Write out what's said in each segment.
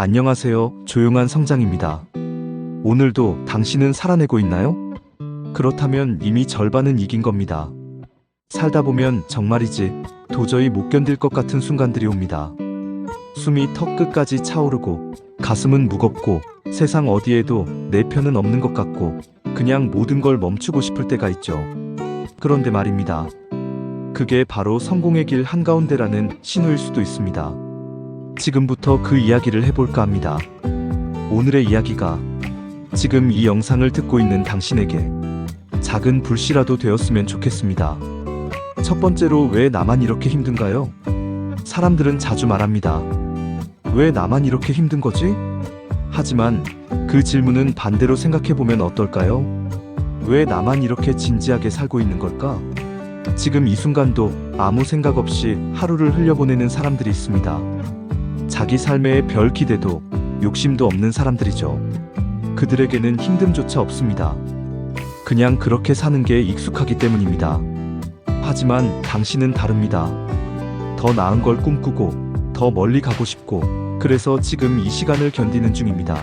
안녕하세요. 조용한 성장입니다. 오늘도 당신은 살아내고 있나요? 그렇다면 이미 절반은 이긴 겁니다. 살다 보면 정말이지 도저히 못 견딜 것 같은 순간들이 옵니다. 숨이 턱 끝까지 차오르고 가슴은 무겁고 세상 어디에도 내 편은 없는 것 같고 그냥 모든 걸 멈추고 싶을 때가 있죠. 그런데 말입니다. 그게 바로 성공의 길 한가운데라는 신호일 수도 있습니다. 지금부터 그 이야기를 해볼까 합니다. 오늘의 이야기가 지금 이 영상을 듣고 있는 당신에게 작은 불씨라도 되었으면 좋겠습니다. 첫 번째로, 왜 나만 이렇게 힘든가요? 사람들은 자주 말합니다. 왜 나만 이렇게 힘든 거지? 하지만 그 질문은 반대로 생각해보면 어떨까요? 왜 나만 이렇게 진지하게 살고 있는 걸까? 지금 이 순간도 아무 생각 없이 하루를 흘려보내는 사람들이 있습니다. 자기 삶에 별 기대도 욕심도 없는 사람들이죠. 그들에게는 힘듦조차 없습니다. 그냥 그렇게 사는 게 익숙하기 때문입니다. 하지만 당신은 다릅니다. 더 나은 걸 꿈꾸고 더 멀리 가고 싶고 그래서 지금 이 시간을 견디는 중입니다.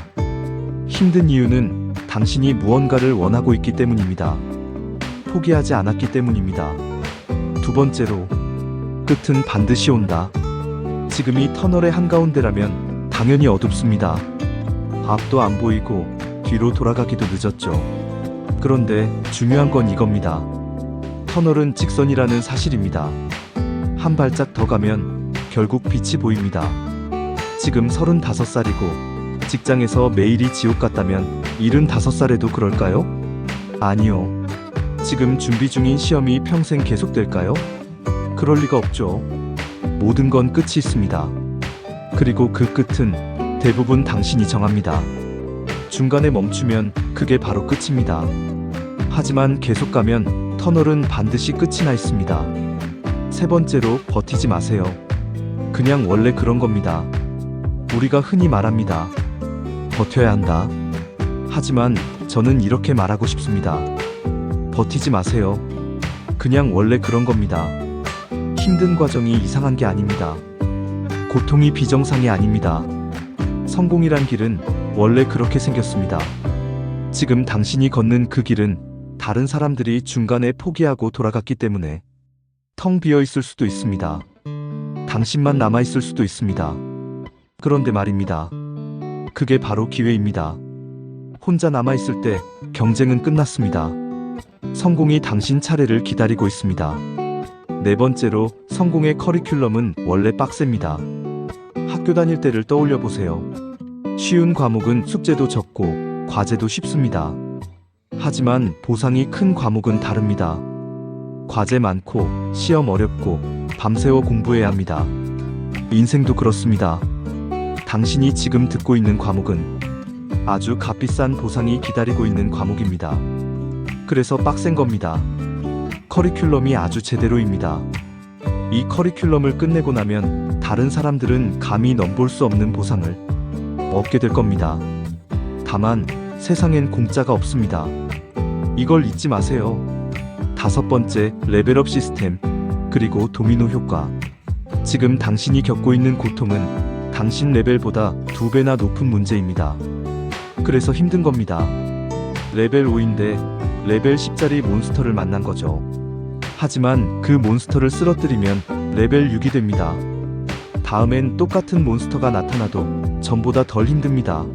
힘든 이유는 당신이 무언가를 원하고 있기 때문입니다. 포기하지 않았기 때문입니다. 두 번째로, 끝은 반드시 온다. 지금이 터널의 한가운데라면 당연히 어둡습니다. 앞도 안 보이고 뒤로 돌아가기도 늦었죠. 그런데 중요한 건 이겁니다. 터널은 직선이라는 사실입니다. 한 발짝 더 가면 결국 빛이 보입니다. 지금 35살이고 직장에서 매일이 지옥 같다면 75살에도 그럴까요? 아니요. 지금 준비 중인 시험이 평생 계속될까요? 그럴 리가 없죠. 모든 건 끝이 있습니다. 그리고 그 끝은 대부분 당신이 정합니다. 중간에 멈추면 그게 바로 끝입니다. 하지만 계속 가면 터널은 반드시 끝이 나 있습니다. 세 번째로, 버티지 마세요. 그냥 원래 그런 겁니다. 우리가 흔히 말합니다. 버텨야 한다. 하지만 저는 이렇게 말하고 싶습니다. 버티지 마세요. 그냥 원래 그런 겁니다. 힘든 과정이 이상한 게 아닙니다. 고통이 비정상이 아닙니다. 성공이란 길은 원래 그렇게 생겼습니다. 지금 당신이 걷는 그 길은 다른 사람들이 중간에 포기하고 돌아갔기 때문에 텅 비어 있을 수도 있습니다. 당신만 남아 있을 수도 있습니다. 그런데 말입니다. 그게 바로 기회입니다. 혼자 남아 있을 때 경쟁은 끝났습니다. 성공이 당신 차례를 기다리고 있습니다. 네 번째로, 성공의 커리큘럼은 원래 빡셉니다. 학교 다닐 때를 떠올려 보세요. 쉬운 과목은 숙제도 적고 과제도 쉽습니다. 하지만 보상이 큰 과목은 다릅니다. 과제 많고 시험 어렵고 밤새워 공부해야 합니다. 인생도 그렇습니다. 당신이 지금 듣고 있는 과목은 아주 값비싼 보상이 기다리고 있는 과목입니다. 그래서 빡센 겁니다. 커리큘럼이 아주 제대로입니다. 이 커리큘럼을 끝내고 나면 다른 사람들은 감히 넘볼 수 없는 보상을 얻게 될 겁니다. 다만 세상엔 공짜가 없습니다. 이걸 잊지 마세요. 다섯 번째, 레벨업 시스템, 그리고 도미노 효과. 지금 당신이 겪고 있는 고통은 당신 레벨보다 2배나 높은 문제입니다. 그래서 힘든 겁니다. 레벨 5인데 레벨 10짜리 몬스터를 만난 거죠. 하지만 그 몬스터를 쓰러뜨리면 레벨 6이 됩니다. 다음엔 똑같은 몬스터가 나타나도 전보다 덜 힘듭니다.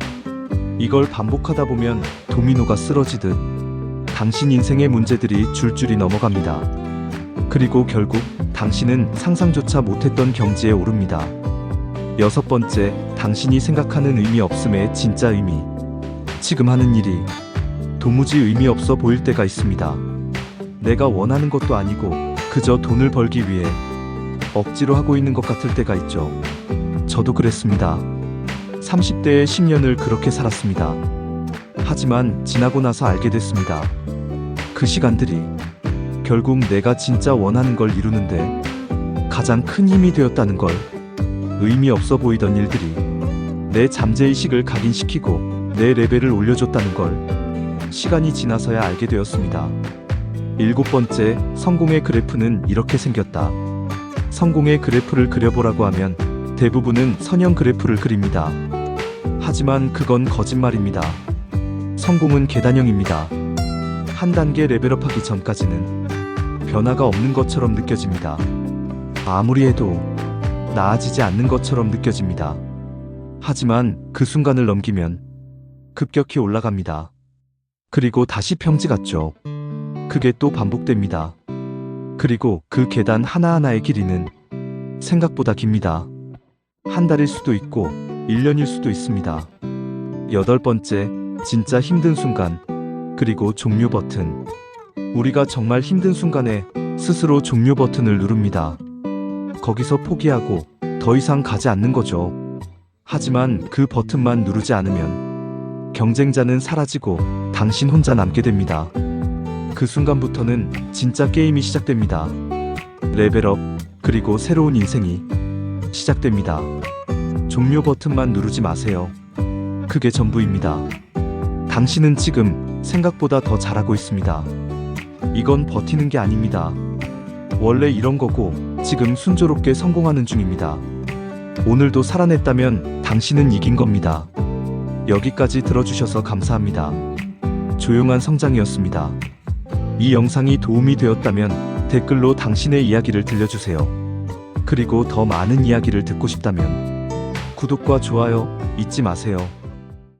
이걸 반복하다 보면 도미노가 쓰러지듯 당신 인생의 문제들이 줄줄이 넘어갑니다. 그리고 결국 당신은 상상조차 못했던 경지에 오릅니다. 여섯 번째, 당신이 생각하는 의미 없음의 진짜 의미. 지금 하는 일이 도무지 의미 없어 보일 때가 있습니다. 내가 원하는 것도 아니고 그저 돈을 벌기 위해 억지로 하고 있는 것 같을 때가 있죠. 저도 그랬습니다. 30대의 10년을 그렇게 살았습니다. 하지만 지나고 나서 알게 됐습니다. 그 시간들이 결국 내가 진짜 원하는 걸 이루는데 가장 큰 힘이 되었다는 걸. 의미 없어 보이던 일들이 내 잠재의식을 각인시키고 내 레벨을 올려줬다는 걸 시간이 지나서야 알게 되었습니다. 일곱 번째, 성공의 그래프는 이렇게 생겼다. 성공의 그래프를 그려보라고 하면 대부분은 선형 그래프를 그립니다. 하지만 그건 거짓말입니다. 성공은 계단형입니다. 한 단계 레벨업하기 전까지는 변화가 없는 것처럼 느껴집니다. 아무리 해도 나아지지 않는 것처럼 느껴집니다. 하지만 그 순간을 넘기면 급격히 올라갑니다. 그리고 다시 평지 같죠. 그게 또 반복됩니다. 그리고 그 계단 하나하나의 길이는 생각보다 깁니다. 한 달일 수도 있고 1년일 수도 있습니다. 8번째, 진짜 힘든 순간, 그리고 종료 버튼. 우리가 정말 힘든 순간에 스스로 종료 버튼을 누릅니다. 거기서 포기하고 더 이상 가지 않는 거죠. 하지만 그 버튼만 누르지 않으면 경쟁자는 사라지고 당신 혼자 남게 됩니다. 그 순간부터는 진짜 게임이 시작됩니다. 레벨업, 그리고 새로운 인생이 시작됩니다. 종료 버튼만 누르지 마세요. 그게 전부입니다. 당신은 지금 생각보다 더 잘하고 있습니다. 이건 버티는 게 아닙니다. 원래 이런 거고 지금 순조롭게 성공하는 중입니다. 오늘도 살아냈다면 당신은 이긴 겁니다. 여기까지 들어주셔서 감사합니다. 조용한 성장이었습니다. 이 영상이 도움이 되었다면 댓글로 당신의 이야기를 들려주세요. 그리고 더 많은 이야기를 듣고 싶다면 구독과 좋아요 잊지 마세요.